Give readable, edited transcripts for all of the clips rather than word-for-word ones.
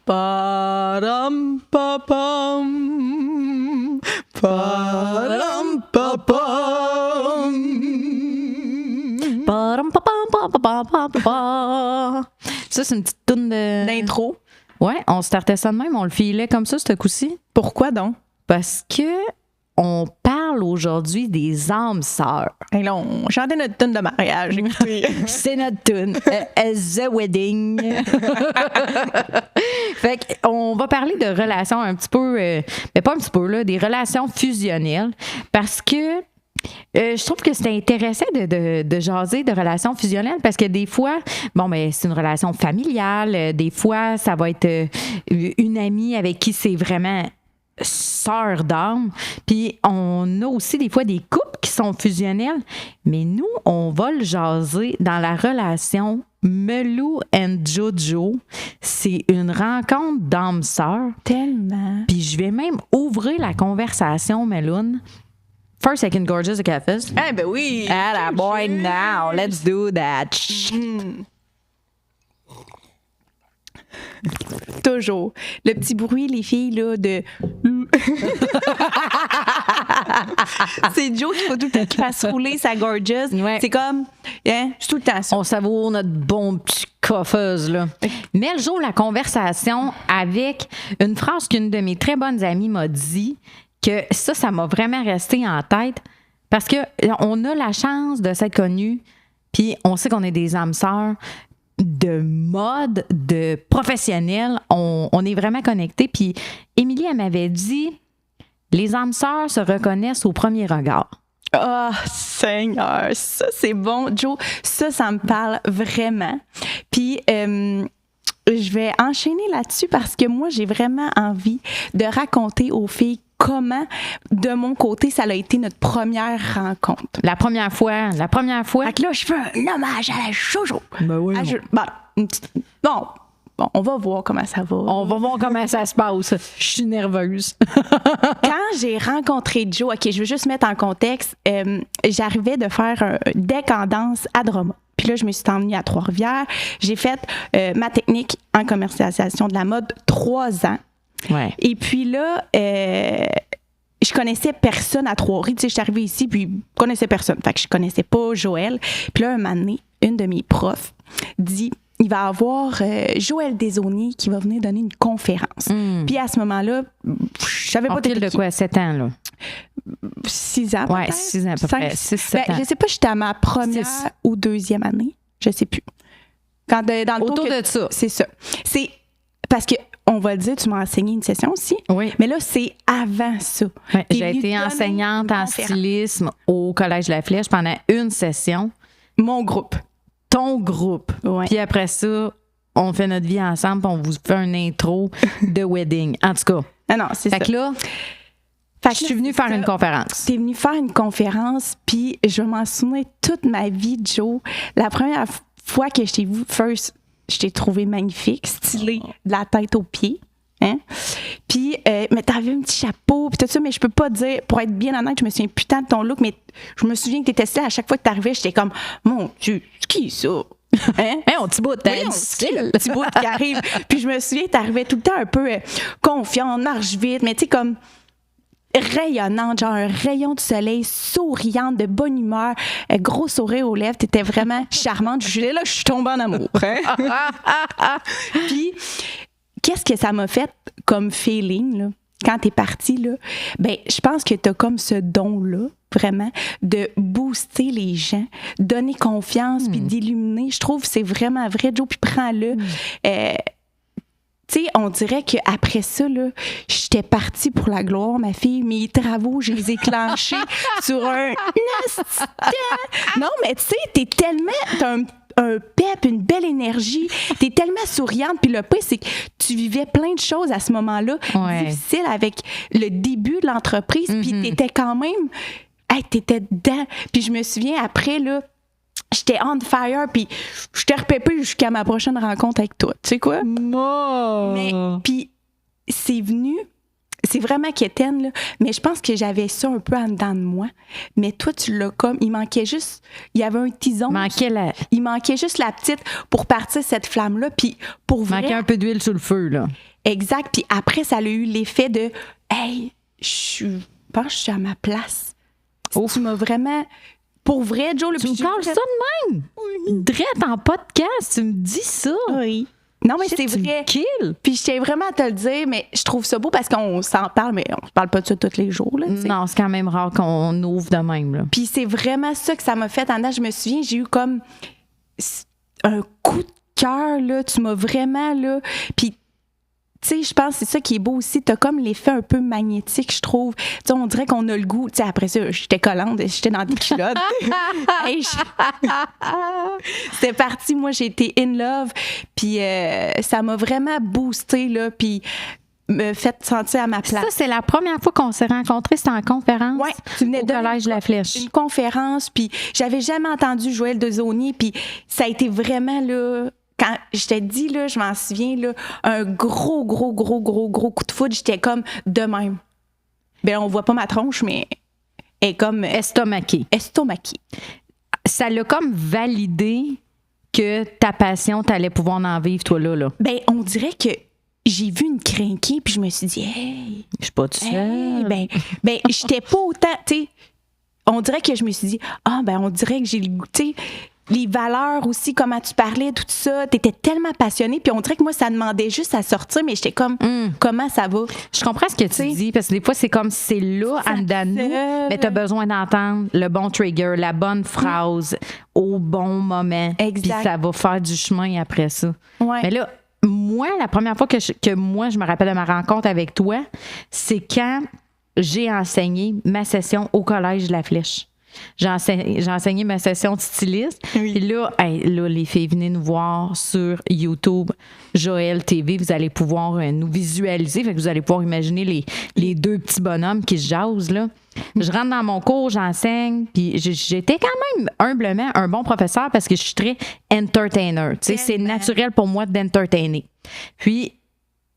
Padam papam, padam papam. Padam papam, papam, papam. Ça, c'est une petite toune D'intro. Ouais, on startait ça de même, on le filait comme ça, ce coup-ci. Pourquoi donc? Parce que on parle aujourd'hui des âmes sœurs. Et là, on chantait notre tune de mariage. Écoutez. C'est notre tune. The Wedding. Fait qu'on va parler de relations un petit peu, mais pas un petit peu, là, des relations fusionnelles. Parce que je trouve que c'est intéressant de jaser de relations fusionnelles parce que des fois, c'est une relation familiale. Des fois, ça va être une amie avec qui c'est vraiment sœur d'âme. Puis on a aussi des fois des couples qui sont fusionnels, mais nous, on va le jaser dans la relation Melou and Jojo. C'est une rencontre d'âmes sœurs. Tellement. Puis je vais même ouvrir la conversation, Meloun. First, second, gorgeous, the cafés. Eh ben oui. Ah, boy, now, let's do that. Toujours. Le petit bruit, les filles, là, de... C'est Joe qu'il faut tout le temps qu'il fasse rouler sa gorgeous. Ouais. C'est comme... Hein, c'est tout le temps ça. On savoure notre bon petit coffeuse, là. Mais le jour, la conversation avec une phrase qu'une de mes très bonnes amies m'a dit, que ça m'a vraiment resté en tête, parce que on a la chance de s'être connus, puis on sait qu'on est des âmes sœurs, de mode, de professionnels, on est vraiment connectés. Puis Émilie, elle m'avait dit, les âmes sœurs se reconnaissent au premier regard. Oh, Seigneur, ça, c'est bon. Joe, ça me parle vraiment. Puis, je vais enchaîner là-dessus parce que moi, j'ai vraiment envie de raconter aux filles comment, de mon côté, ça a été notre première rencontre. La première fois. Fait que là, je fais un hommage à la Jojo. Ben oui. Bon, on va voir comment ça va. On va voir comment ça se passe. Je suis nerveuse. Quand j'ai rencontré Joe, OK, je veux juste mettre en contexte, j'arrivais de faire un deck en danse à Drummond. Puis là, je me suis emmenée à Trois-Rivières. J'ai fait ma technique en commercialisation de la mode 3 ans. Ouais. Et puis là, je connaissais personne à Trois-Rivières. Tu sais, je suis arrivée ici, puis je connaissais personne. Fait que je connaissais pas Joël. Puis là, un moment donné, une de mes profs dit, il va y avoir Joël Desaulniers qui va venir donner une conférence. Puis à ce moment-là, je savais pas de quoi, 7 ans, là? 6 ans, ouais, peut-être? 6 ans à peu près. 6-7 ans. Je sais pas, j'étais à ma première ou deuxième année. Je sais plus. Quand dans le autour de ça. C'est ça. C'est parce que, on va le dire, tu m'as enseigné une session aussi. Oui. Mais là, c'est avant ça. Ouais, j'ai été enseignante en stylisme au Collège La Flèche pendant une session. Mon groupe. Ton groupe. Ouais. Puis après ça, on fait notre vie ensemble, puis on vous fait un intro de wedding. En tout cas. Ah non, c'est ça. Fait que là, je suis venue faire une conférence. T'es venue faire une conférence, puis je m'en souviens toute ma vie, Joe. La première fois que je t'ai vu, je t'ai trouvé magnifique, stylée de la tête aux pieds. Hein? Puis, mais t'avais un petit chapeau, puis tout ça, mais je peux pas dire, pour être bien honnête, je me souviens putain de ton look, mais je me souviens que t'étais stylée. À chaque fois que t'arrivais, j'étais comme, mon Dieu, c'est qui ça? Hein? On petit bout, Oui, le petit bout qui arrive. Puis je me souviens, t'arrivais tout le temps un peu confiante, marche vite, mais tu sais, comme rayonnante, genre un rayon de soleil, souriante, de bonne humeur, gros sourire aux lèvres. T'étais vraiment charmante. Je suis tombée en amour. Hein? Puis, qu'est-ce que ça m'a fait comme feeling, là, quand t'es partie, là? Ben, je pense que t'as comme ce don-là, vraiment, de booster les gens, donner confiance, puis d'illuminer. Je trouve que c'est vraiment vrai, Joe, puis prends-le. Tu sais, on dirait qu'après ça, là, j'étais partie pour la gloire, ma fille. Mes travaux, je les ai clenchés sur un instant. Non, mais tu sais, t'as un pep, une belle énergie. T'es tellement souriante. Puis le pire, c'est que tu vivais plein de choses à ce moment-là, difficiles avec le début de l'entreprise. Puis t'étais quand même... Hey, t'étais dedans. Puis je me souviens, après, là, j'étais on fire, puis je t'ai repépé jusqu'à ma prochaine rencontre avec toi. Tu sais quoi? Mais puis c'est vraiment quétaine, là. Mais je pense que j'avais ça un peu en dedans de moi. Mais toi, tu l'as comme... Il manquait juste... Il y avait un tison. Il manquait juste la petite pour partir cette flamme-là. Puis pour vrai... Manquait un peu d'huile sur le feu, là. Exact. Puis après, ça a eu l'effet de... Hey, je pense que je suis à ma place. Ouf. Tu m'as vraiment... Pour vrai, Joe... Tu me parles ça de même? Drette en podcast, tu me dis ça? Oui. Non, mais Shit, c'est tu vrai. me kills. Puis je tiens vraiment à te le dire, mais je trouve ça beau parce qu'on s'en parle, mais on se parle pas de ça tous les jours. Là, t'sais. Non, c'est quand même rare qu'on ouvre de même. Là. Puis c'est vraiment ça que ça m'a fait. En dedans, je me souviens, j'ai eu comme un coup de cœur, là. Tu m'as vraiment, là. Puis, tu sais, je pense que c'est ça qui est beau aussi. T'as comme l'effet un peu magnétique, je trouve. Tu sais, on dirait qu'on a le goût. Tu sais, après ça, j'étais collante, j'étais dans des culottes. Hey, c'était parti. Moi, j'ai été in love. Puis ça m'a vraiment boosté, là. Puis me fait sentir à ma place. Ça, c'est la première fois qu'on s'est rencontrés, c'était en conférence. Ouais, tu venais au Collège La Flèche. Une conférence, puis j'avais jamais entendu Joël Desaulniers, puis ça a été vraiment, là... Quand je t'ai dit, là, je m'en souviens, là, un gros coup de foudre, j'étais comme de même. Ben, on voit pas ma tronche, mais elle est comme... Estomaquée. Ça l'a comme validé que ta passion, t'allais pouvoir en vivre, toi, là. Ben, on dirait que j'ai vu une crinquée, puis je me suis dit, hey... Je suis pas toute seule. Ben, j'étais pas autant, tu sais... On dirait que je me suis dit, on dirait que j'ai le goût, tu sais... Les valeurs aussi, comment tu parlais, tout ça, t'étais tellement passionnée, puis on dirait que moi, ça demandait juste à sortir, mais j'étais comme, comment ça va? Je comprends ce que tu dis, parce que des fois, c'est comme c'est là, en dedans de nous, mais t'as besoin d'entendre le bon trigger, la bonne phrase, au bon moment, puis ça va faire du chemin après ça. Ouais. Mais là, moi, la première fois que moi, je me rappelle de ma rencontre avec toi, c'est quand j'ai enseigné ma session au Collège La Flèche. J'ai enseigné ma session de styliste. Oui. Puis là, les filles, venez nous voir sur YouTube, Joël TV. Vous allez pouvoir nous visualiser. Fait que vous allez pouvoir imaginer les deux petits bonhommes qui se jasent, là. Je rentre dans mon cours, j'enseigne. Puis j'étais quand même humblement un bon professeur parce que je suis très entertainer. Tu sais, c'est naturel pour moi d'entertainer. Puis,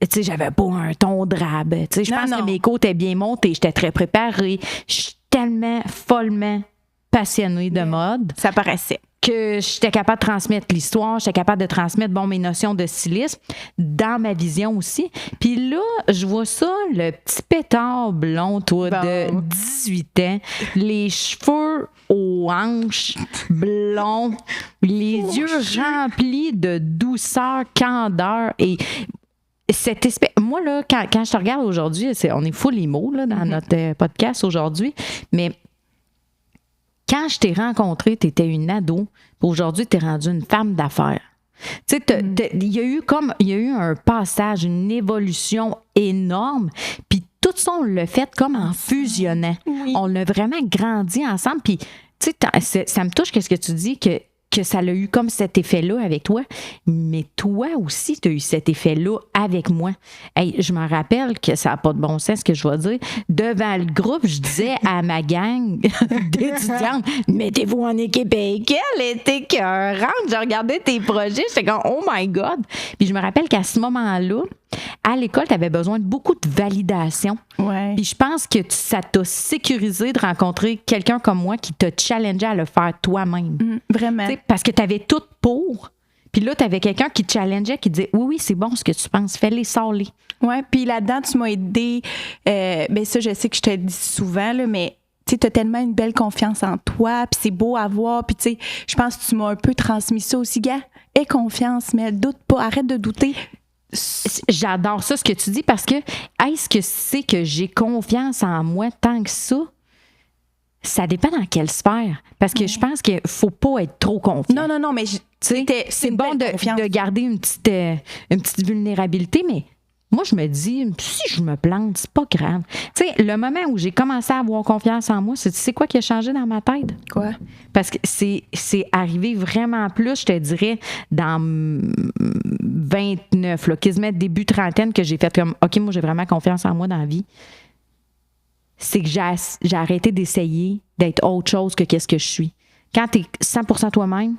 tu sais, j'avais pas un ton drabe. Tu sais, je pense que mes cours étaient bien montés. J'étais très préparée. Je suis tellement follement passionnée de mode. Ça paraissait. Que j'étais capable de transmettre l'histoire, j'étais capable de transmettre mes notions de stylisme dans ma vision aussi. Puis là, je vois ça, le petit pétard blond, toi, de 18 ans, les cheveux aux hanches, blonds, les yeux remplis de douceur, candeur et cette espèce... Moi, là, quand je te regarde aujourd'hui, on est full emo là, dans notre podcast aujourd'hui, mais quand je t'ai rencontrée, tu étais une ado, puis aujourd'hui, tu es rendue une femme d'affaires. Tu sais, il y a eu un passage, une évolution énorme, puis tout ça, on l'a fait comme en fusionnant. Oui. On a vraiment grandi ensemble, puis tu sais, ça me touche qu'est-ce que tu dis, que ça a eu comme cet effet-là avec toi, mais toi aussi, tu as eu cet effet-là avec moi. Hey, je me rappelle que ça n'a pas de bon sens ce que je vais dire. Devant le groupe, je disais à ma gang d'étudiantes, mettez-vous en équipe avec elle, était écœurante. Je regardais tes projets, j'étais comme, oh my God. Puis je me rappelle qu'à ce moment-là, à l'école, tu avais besoin de beaucoup de validation. Ouais. Puis je pense que ça t'a sécurisé de rencontrer quelqu'un comme moi qui t'a challengé à le faire toi-même. Vraiment. T'sais, parce que tu avais tout pour. Puis là, tu avais quelqu'un qui te challengeait, qui disait oui, c'est bon ce que tu penses, fais-les, sors-les. Oui, puis là-dedans, tu m'as aidé. Ben ça, je sais que je te le dis souvent, là, mais tu as tellement une belle confiance en toi, puis c'est beau à voir. Puis tu sais, je pense que tu m'as un peu transmis ça aussi, gars. Aie confiance, mais doute pas, arrête de douter. J'adore ça, ce que tu dis, parce que est-ce que c'est que j'ai confiance en moi tant que ça? Ça dépend dans quelle sphère. Parce que je pense qu'il ne faut pas être trop confiant. Non, mais c'est bon de garder une petite vulnérabilité, mais moi, je me dis, si je me plante, c'est pas grave. Tu sais, le moment où j'ai commencé à avoir confiance en moi, tu sais quoi qui a changé dans ma tête? Quoi? Parce que c'est arrivé vraiment plus, je te dirais, dans 29, là, quasiment début trentaine, que j'ai fait comme, OK, moi, j'ai vraiment confiance en moi dans la vie. C'est que j'ai arrêté d'essayer d'être autre chose que qu'est-ce que je suis. Quand tu es 100% toi-même,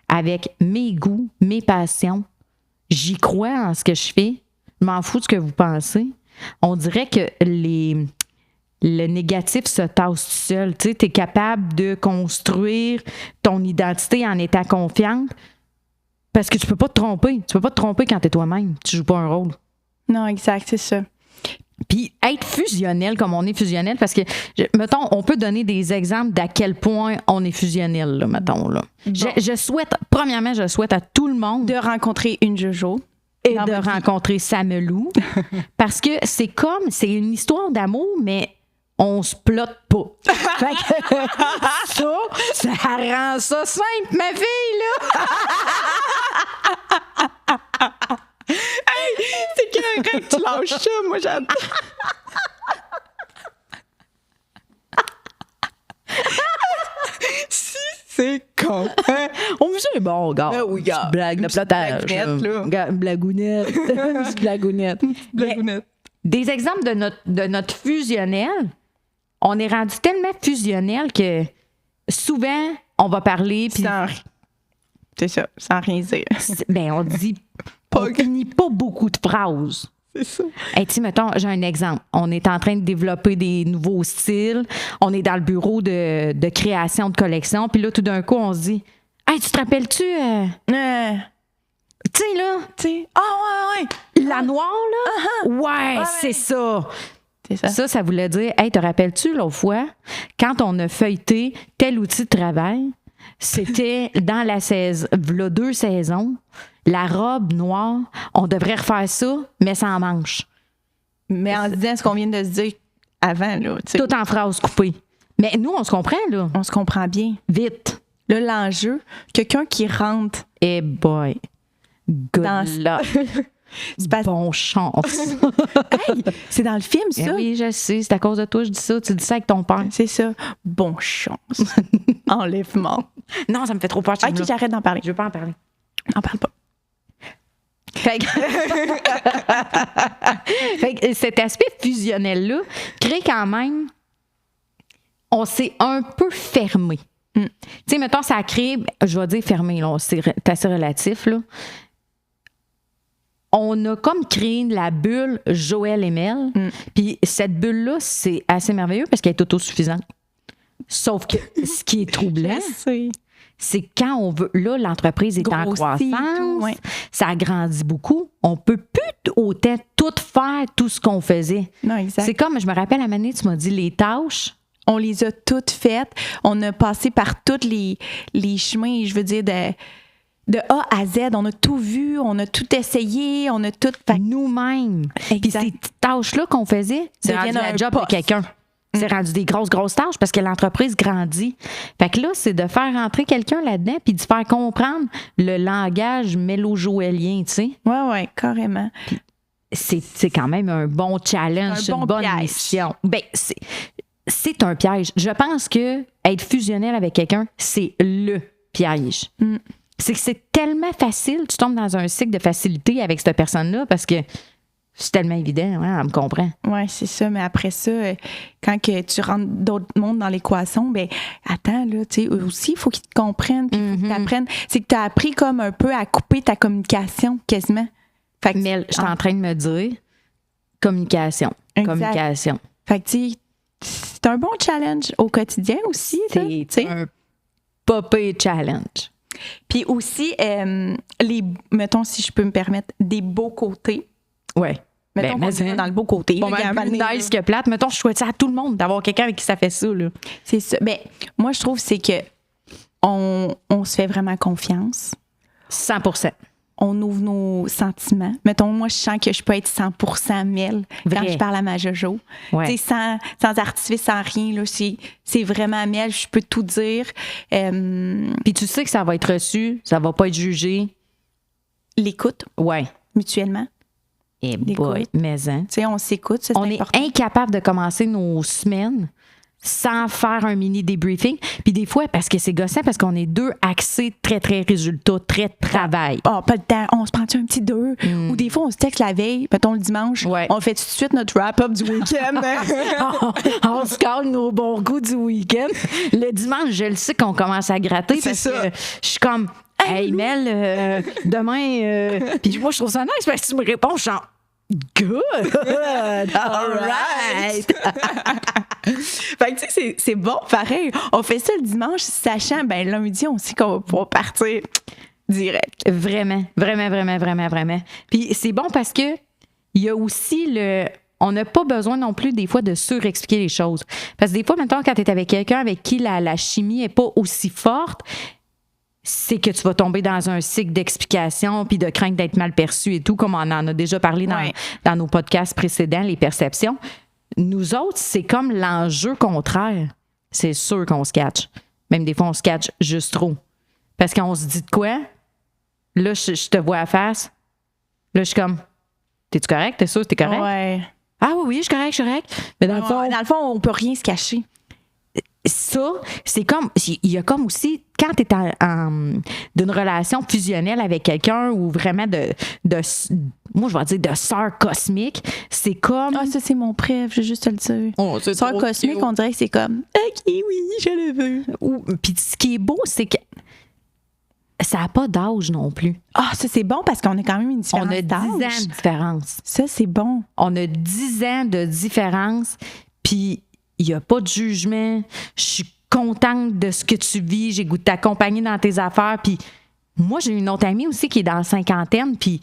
avec mes goûts, mes passions, j'y crois en ce que je fais, je m'en fous de ce que vous pensez, on dirait que le négatif se tasse tout seul. Tu sais, t'es capable de construire ton identité en étant confiante parce que tu peux pas te tromper. Tu peux pas te tromper quand t'es toi-même. Tu joues pas un rôle. Non, exact, c'est ça. Puis être fusionnel comme on est fusionnel, parce que, mettons, on peut donner des exemples d'à quel point on est fusionnel, là, mettons. Là. Bon. Je souhaite à tout le monde De rencontrer une Jojo. et dans de votre vie. rencontrer Samelou, parce que c'est une histoire d'amour, mais on se plotte pas. Fait que ça rend ça simple, ma fille, là! C'est que tu lâches ça, moi j'adore. Si c'est con. Hein? On veut ça, bon, gars. Ben oui, gars. Blague de Une petite plotage. blagounette, là. Gars, blagounette. Une petite blagounette. Blagounette. Des exemples de notre fusionnel, on est rendu tellement fusionnel que souvent, on va parler, puis C'est ça, sans rien dire. ben, on dit, Pas on finit pas beaucoup de phrases. C'est ça. Hey, tu sais, mettons, j'ai un exemple. On est en train de développer des nouveaux styles. On est dans le bureau de création de collection. Puis là, tout d'un coup, on se dit, hey, tu te rappelles-tu, tu sais, là, Tu sais. Ah, ouais. la noire, là? Ouais, c'est ça. C'est ça. Ça voulait dire, hey, te rappelles-tu l'autre fois, quand on a feuilleté tel outil de travail, c'était dans la saison, v'là 2 saisons, la robe noire, on devrait refaire ça, mais sans manche. Mais en disant ce qu'on vient de se dire avant, là, tu sais. Tout en phrases coupées. Mais nous, on se comprend, là. On se comprend bien. Vite. Là, l'enjeu, quelqu'un qui rentre Eh boy. Good dans luck. C'est parce- Bon chance. Hey, c'est dans le film, Eh ça. oui, je sais, c'est à cause de toi, je dis ça. Tu dis ça avec ton père. C'est ça. Bon chance. Enlèvement. Non, ça me fait trop peur. ce Ok, film-là. j'arrête d'en parler. Je veux pas en parler. N'en parle pas. Fait que, Fait que cet aspect fusionnel-là crée quand même, on s'est un peu fermé. Tu sais, mettons, ça a créé, je vais dire fermé, là, c'est assez relatif, là. On a comme créé la bulle Joël et Mel. Puis cette bulle-là, c'est assez merveilleux parce qu'elle est autosuffisante. Sauf que ce qui est troublant, c'est quand on veut. Là, l'entreprise est en Grossit et croissance, tout, ouais. ça agrandit beaucoup. On peut plus autant tout faire, tout ce qu'on faisait. Non, exact. C'est comme, je me rappelle, à un moment donné, tu m'as dit les tâches. On les a toutes faites. On a passé par tous les chemins, je veux dire, de A à Z. On a tout vu, on a tout essayé, on a tout fait. Nous-mêmes. Puis Exact. ces petites tâches-là qu'on faisait, c'est rendu Deviennent la un job de poste. quelqu'un. C'est rendu des grosses tâches parce que l'entreprise grandit. Fait que là, c'est de faire rentrer quelqu'un là-dedans puis de faire comprendre le langage mélo-joëlien, tu sais. Ouais, carrément. C'est quand même un bon challenge, Un c'est bon une bonne piège. mission. Ben, c'est un piège. Je pense que être fusionnel avec quelqu'un, c'est le piège. C'est que c'est tellement facile, tu tombes dans un cycle de facilité avec cette personne-là parce que c'est tellement évident, hein, elle me comprend. Oui, c'est ça. Mais après ça, quand que tu rentres d'autres mondes dans l'équation, ben attends, là, tu sais, eux aussi, il faut qu'ils te comprennent, puis il faut que tu apprennes. C'est que tu as appris comme un peu à couper ta communication, quasiment. Fait que, Mais je suis en train de me dire communication. Exact. Communication. Fait que, tu sais, c'est un bon challenge au quotidien aussi. là, tu sais. C'est un popé challenge. Puis aussi, mettons, si je peux me permettre, des beaux côtés. Ouais. Mettons Ben, qu'on mais va dans le beau côté. Bon, là, ben, Gavin, plus là. nice que plate. Mettons, je souhaite ça à tout le monde d'avoir quelqu'un avec qui ça fait ça, là. C'est ça. Ben, moi, je trouve c'est que on se fait vraiment confiance. 100%. On ouvre nos sentiments. Mettons, moi, je sens que je peux être 100% Mel quand Vrai. je parle à ma Jojo. Ouais. Tu sais, sans artifice, sans rien. Là, c'est vraiment Mel. Je peux tout dire. Puis tu sais que ça va être reçu, ça va pas être jugé. L'écoute, Ouais. mutuellement. Et L'écoute. boy, mais hein. Tu sais, on s'écoute, ça, c'est On est important. incapable de commencer nos semaines sans faire un mini débriefing. Puis des fois, parce que c'est gossant, parce qu'on est deux axés très, très résultats, très travail. Ah, pas de temps. On se prend-tu un petit 2? Ou des fois, on se texte la veille, mettons le dimanche. Ouais. On fait tout de suite notre wrap-up du week-end. On se cale nos bons goûts du week-end. Le dimanche, je le sais qu'on commence à gratter C'est parce ça. que je suis comme, hey Mel, demain. Puis moi, je trouve ça nice parce que tu me réponds, genre, Good! All right! Fait que, tu sais, c'est bon, pareil. On fait ça le dimanche, sachant, ben lundi, on sait qu'on va pouvoir partir direct. Vraiment, vraiment, vraiment, vraiment, vraiment. Puis c'est bon parce que il y a aussi on n'a pas besoin non plus des fois de surexpliquer les choses. Parce que des fois, maintenant, quand tu es avec quelqu'un avec qui la chimie n'est pas aussi forte, c'est que tu vas tomber dans un cycle d'explication puis de crainte d'être mal perçu et tout, comme on en a déjà parlé dans nos podcasts précédents, les perceptions. Nous autres, c'est comme l'enjeu contraire. C'est sûr qu'on se catch. Même des fois, on se catch juste trop. Parce qu'on se dit de quoi? Là, je te vois à face. Là, je suis comme, t'es-tu correct? T'es sûr que t'es correct? Ouais. Ah oui, je suis correct. Mais dans le fond, on peut rien se cacher. Ça, c'est comme, il y a comme aussi, quand tu es d'une relation fusionnelle avec quelqu'un ou vraiment moi, je vais dire de sœur cosmique, c'est comme. Ah, ça, c'est mon préf, je vais juste te le dire. Oh, sœur cosmique, on dirait que c'est comme, OK, oui, je le veux. Puis ce qui est beau, c'est que ça n'a pas d'âge non plus. Ah, ça, c'est bon parce qu'on a quand même une différence d'âge. On a 10 ans de différence. Ça, c'est bon. On a 10 ans de différence, puis il n'y a pas de jugement. Je suis contente de ce que tu vis. J'ai goût de t'accompagner dans tes affaires. Puis moi, j'ai une autre amie aussi qui est dans la cinquantaine, puis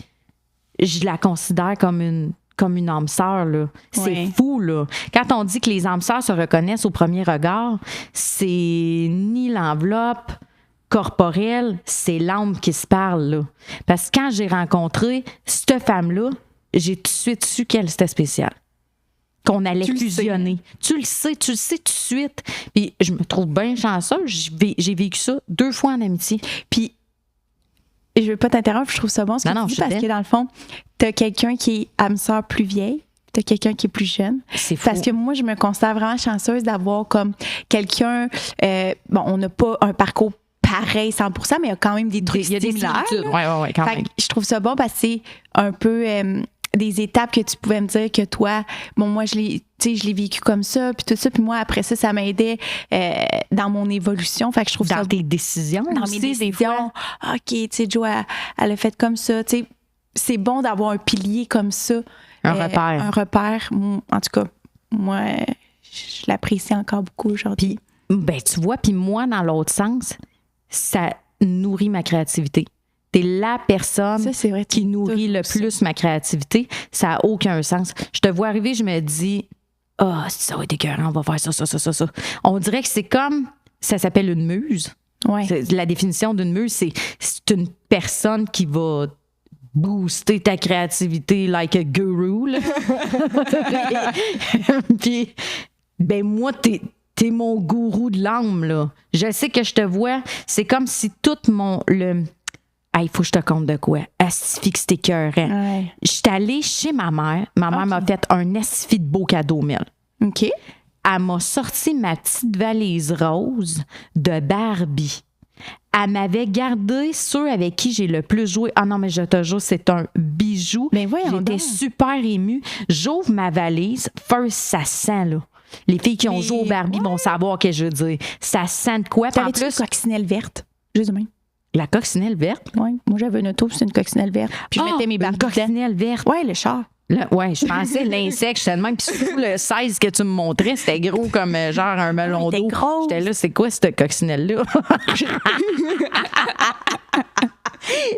je la considère comme une âme sœur, là. C'est fou, là. Quand on dit que les âmes sœurs se reconnaissent au premier regard, c'est ni l'enveloppe corporelle, c'est l'âme qui se parle, là. Parce que quand j'ai rencontré cette femme-là, j'ai tout de suite su qu'elle, c'était spécial. Qu'on allait fusionner. Tu le sais tout de suite. Puis je me trouve bien chanceuse. J'ai vécu ça 2 fois en amitié. Puis, je veux pas t'interrompre, je trouve ça bon ce que tu dis parce que dans le fond, t'as quelqu'un qui est âme sœur plus vieille, t'as quelqu'un qui est plus jeune. C'est fou. Parce que moi, je me considère vraiment chanceuse d'avoir comme quelqu'un, bon, on n'a pas un parcours pareil 100%, mais il y a quand même des trucs similaires. Il y a des similitudes. Oui, quand même. Je trouve ça bon parce que c'est un peu des étapes que tu pouvais me dire que toi, bon, moi, je l'ai vécu comme ça, puis tout ça, puis moi, après ça m'aidait dans mon évolution. Fait que je trouve ça... Dans tes décisions dans aussi, mes décisions. OK, tu sais, Jo, elle a fait comme ça. Tu sais, c'est bon d'avoir un pilier comme ça. Un repère. Un repère. En tout cas, moi, je l'apprécie encore beaucoup aujourd'hui. Ben, tu vois, puis moi, dans l'autre sens, ça nourrit ma créativité. T'es la personne qui nourrit le plus ma créativité. Ça n'a aucun sens. Je te vois arriver, je me dis, ça va être écœurant, on va faire ça. On dirait que c'est comme, ça s'appelle une muse. Ouais. La définition d'une muse, c'est une personne qui va booster ta créativité like a guru. Là. Puis, ben moi, t'es mon gourou de l'âme, là. Je sais que je te vois, c'est comme si tout il faut que je te compte de quoi. Astifie que c'était écœurant. Ouais. Je suis allée chez ma mère. Ma mère m'a fait un astifie de beau cadeau, Mel. OK. Elle m'a sorti ma petite valise rose de Barbie. Elle m'avait gardé ceux avec qui j'ai le plus joué. Ah non, mais je te jure, c'est un bijou. Mais voyons J'étais donc. super émue. J'ouvre ma valise. First, ça sent, là. Les filles qui ont joué au Barbie vont savoir ce que je veux dire. Ça sent de quoi? T'avais-tu une coccinelle verte? Juste de même. La coccinelle verte? Oui. Moi, j'avais une auto, c'est une coccinelle verte. Puis je mettais mes Barbies une coccinelle verte. Oui, le char. Oui, je pensais l'insecte, j'étais de même. Puis surtout, le 16 que tu me montrais, c'était gros comme genre un melon d'eau. J'étais là, c'est quoi cette coccinelle-là?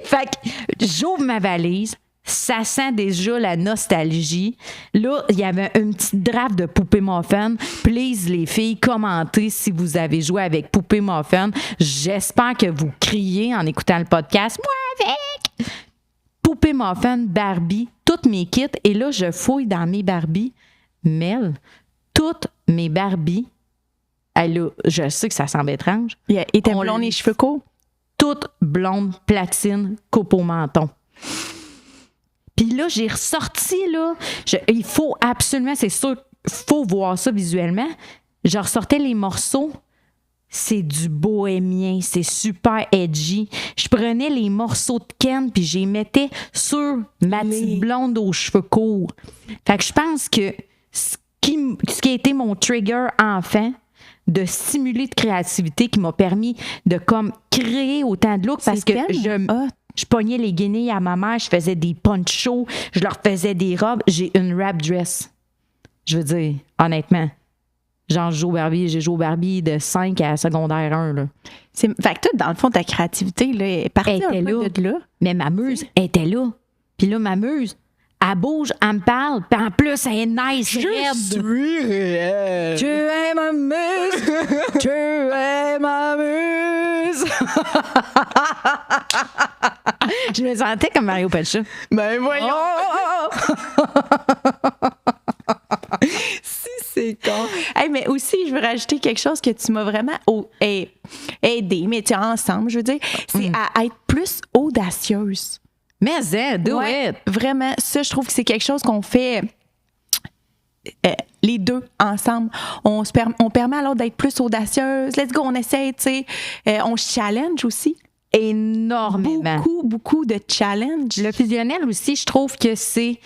Fait que j'ouvre ma valise. Ça sent déjà la nostalgie. Là, il y avait une petite drape de Poupée Muffin. Please, les filles, commentez si vous avez joué avec Poupée Muffin. J'espère que vous criez en écoutant le podcast. Moi avec! Poupée Muffin, Barbie, toutes mes kits. Et là, je fouille dans mes Barbies. Mel, toutes mes Barbies, là, je sais que ça semble étrange. Il était blonde et cheveux courts. Toutes blondes, platine, coupe au menton. Puis là, j'ai ressorti, là, il faut absolument, c'est sûr, il faut voir ça visuellement. Je ressortais les morceaux, c'est du bohémien, c'est super edgy. Je prenais les morceaux de Ken, puis je les mettais sur ma petite blonde aux cheveux courts. Fait que je pense que ce qui a été mon trigger enfant, de stimuler de créativité qui m'a permis de comme créer autant de looks parce que Je pognais les guenilles à ma mère, je faisais des ponchos, je leur faisais des robes. J'ai une wrap dress. Je veux dire, honnêtement. Genre, j'ai joué au Barbie de 5 à secondaire 1. Là. Fait que toi, dans le fond, ta créativité là, est partie Elle un était peu là. de là. Mais ma muse était là. Puis là, ma muse, elle bouge, elle me parle, puis en plus, elle est nice, raide. réel. Tu es ma muse, tu es ma muse. Je me sentais comme Mario Pelcha. Ben voyons. Si, c'est con. Hey, mais aussi, je veux rajouter quelque chose que tu m'as vraiment aidé, mais tu sais, ensemble, je veux dire, c'est à être plus audacieuse. Mais do Ouais, it. vraiment, ça, je trouve que c'est quelque chose qu'on fait les deux ensemble. On permet à l'autre d'être plus audacieuse. Let's go, on essaie, tu sais. On se challenge aussi. Énormément. Beaucoup de challenge. Le fusionnel aussi, je trouve que c'est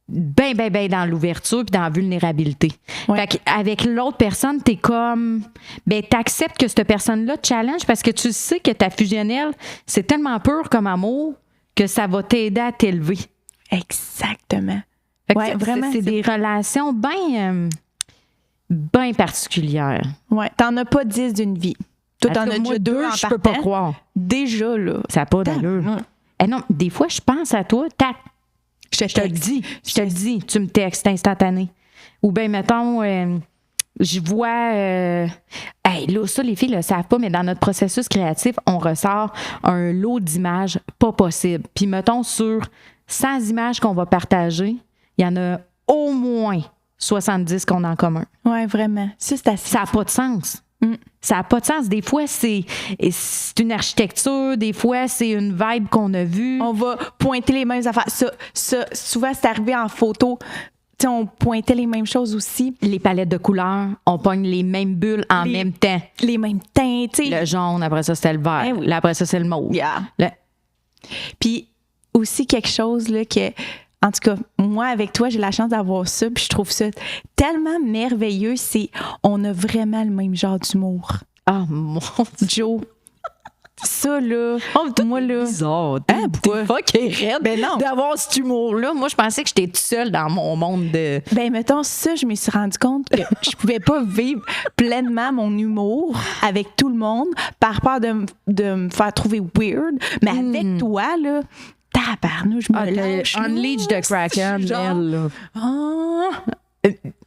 bien dans l'ouverture puis dans la vulnérabilité. Ouais. Fait qu'avec l'autre personne, t'es comme... t'acceptes que cette personne-là te challenge parce que tu sais que ta fusionnelle, c'est tellement pur comme amour que ça va t'aider à t'élever. Exactement. Fait que Ouais, vraiment, c'est c'est- des relations bien particulières. Ouais, t'en as pas 10 d'une vie. Toi, t'en En tout as cas, moi, déjà deux en je peux pas partant. croire. Déjà, là. Ça n'a pas d'allure. Tabarnak. Eh non, des fois, je pense à toi, tac, Je je te le dis, tu me textes instantané. Ou bien, mettons, je vois... hey, là, ça, les filles ne le savent pas, mais dans notre processus créatif, on ressort un lot d'images pas possible. Puis, mettons, sur 100 images qu'on va partager, il y en a au moins 70 qu'on a en commun. Ouais, vraiment. Ça, c'est assez. Ça n'a pas de sens. Ça n'a pas de sens. Des fois, c'est une architecture. Des fois, c'est une vibe qu'on a vue. On va pointer les mêmes affaires. Ça, souvent, c'est arrivé en photo. Tu sais, on pointait les mêmes choses aussi. Les palettes de couleurs, on pogne les mêmes bulles en même temps. Les mêmes teints, tu sais. Le jaune, après ça, c'était le vert. Eh oui. Là, après ça, c'est le mauve. Yeah. Le- Puis aussi quelque chose là que, en tout cas, moi avec toi, j'ai la chance d'avoir ça, puis je trouve ça tellement merveilleux. C'est on a vraiment le même genre d'humour. Ah, mon Dieu. Joe, ça là, moi là, Bizarre. Hein, pourquoi? T'es fucking raide Ben non. d'avoir cet humour-là. Moi, je pensais que j'étais toute seule dans mon monde de... ben mettons ça, je me suis rendu compte que je pouvais pas vivre pleinement mon humour avec tout le monde par peur de me faire trouver weird. Mais avec toi là, tabarnouche, je me lâche. Unleash the Kraken, Genre, elle, là. ah,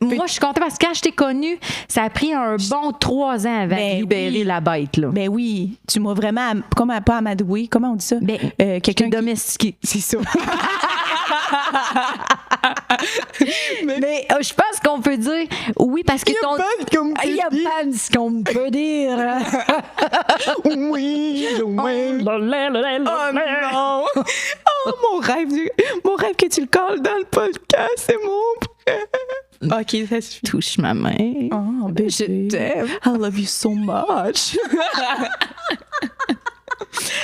Moi, je suis contente parce que quand je t'ai connue, ça a pris un bon 3 ans avant Ben de libérer oui. la bête, là. ben oui, tu m'as vraiment, pas amadoué, comment on dit ça? Ben, Quelqu'un qui... domestiqué. C'est ça. Mais je pense qu'on peut dire oui parce que ton... Comme Il y a pas de ce qu'on peut dire. oui, oui. Oh non! Oh, mon rêve que tu le colles dans le podcast, c'est mon rêve. OK, ça suffit. Touche ma main. Oh, bébé. Je t'aime. I love you so much.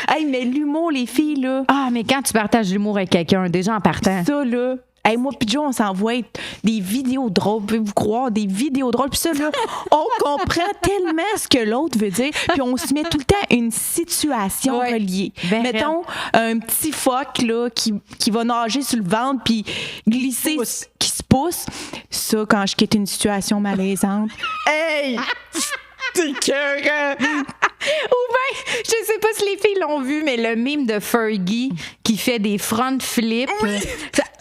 Hey, mais l'humour, les filles, là, Ah, mais quand tu partages l'humour avec quelqu'un, déjà en partant. ça, là... Hey, moi pis Joe, on s'envoie des vidéos drôles. Pouvez-vous croire? Des vidéos drôles. Puis ça, là, on comprend tellement ce que l'autre veut dire. Puis on se met tout le temps une situation Ouais. reliée. Ben Mettons, un petit phoque là, qui va nager sur le ventre puis glisser, qui se pousse. Ça, quand je quitte une situation malaisante. Hey! T'es écœurant! Ou bien, je sais pas si les filles l'ont vu, mais le mime de Fergie qui fait des front flips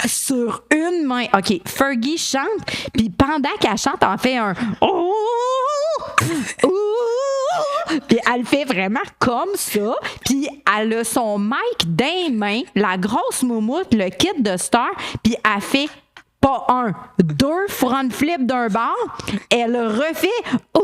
sur une main. OK, Fergie chante, puis pendant qu'elle chante, elle fait un oh, ouh, puis elle fait vraiment comme ça, puis elle a son mic dans les mains, la grosse moumoute, le kit de star, puis elle fait pas un, 2 front flips d'un bord, elle refait ouh,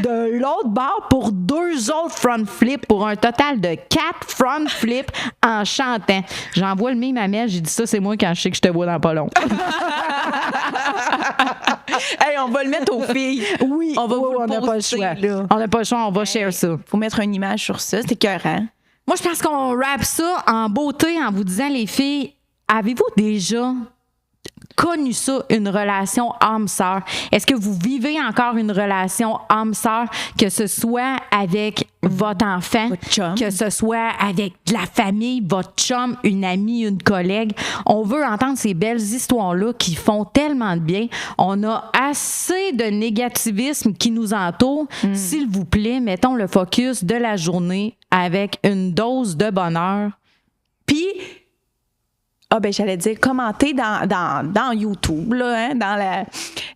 de l'autre bord pour 2 autres front flips pour un total de 4 front flips en chantant. J'envoie le mime à Mel, j'ai dit ça, c'est moi quand je sais que je te vois dans pas long. Hey, on va le mettre aux filles. Oui, On va vous le on n'a pas le poster, choix. là. On n'a pas le choix, on va share ça. Faut mettre une image sur ça. C'est écœurant. Moi, je pense qu'on wrap ça en beauté en vous disant, les filles, avez-vous déjà connu ça, une relation âme-sœur? Est-ce que vous vivez encore une relation âme-sœur, que ce soit avec votre enfant, Votre chum. que ce soit avec de la famille, votre chum, une amie, une collègue? On veut entendre ces belles histoires-là qui font tellement de bien. On a assez de négativisme qui nous entoure. S'il vous plaît, mettons le focus de la journée avec une dose de bonheur. Puis, j'allais dire, commenter dans YouTube, là, hein, dans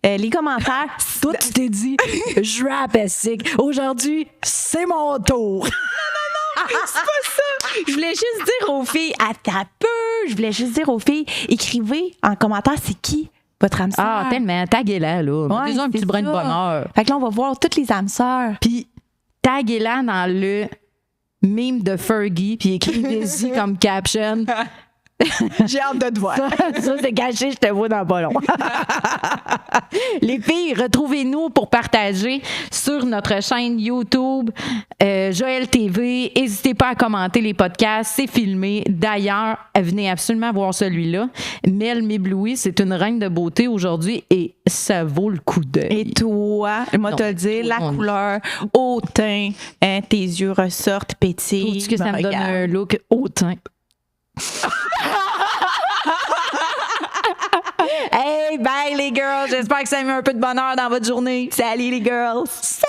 les commentaires. Toi, tu t'es dit, je rap sick. Aujourd'hui, c'est mon tour. C'est pas ça. Je voulais juste dire aux filles, attends peu. Je voulais juste dire aux filles, écrivez en commentaire, c'est qui votre âme sœur. Ah, tellement. Taguez-la, là. Ouais, Mettez-en un c'est petit brin de ça. bonheur. Fait que là, on va voir toutes les âmes sœurs. Puis, taguez-la dans le meme de Fergie, puis écrivez-y comme caption. J'ai hâte de te voir. Ça, c'est caché, je te vois dans pas long. Les filles, retrouvez-nous pour partager sur notre chaîne YouTube Joël TV. N'hésitez pas à commenter les podcasts, c'est filmé. D'ailleurs, venez absolument voir celui-là. Mel m'éblouit, c'est une reine de beauté aujourd'hui et ça vaut le coup d'œil. Et toi, moi te le dire, la couleur, au teint, hein, tes yeux ressortent, pétillent. Trouves-tu que ça me donne regarde. un look hautain? Hey, bye les girls! J'espère que ça a mis un peu de bonheur dans votre journée. Salut les girls! Salut!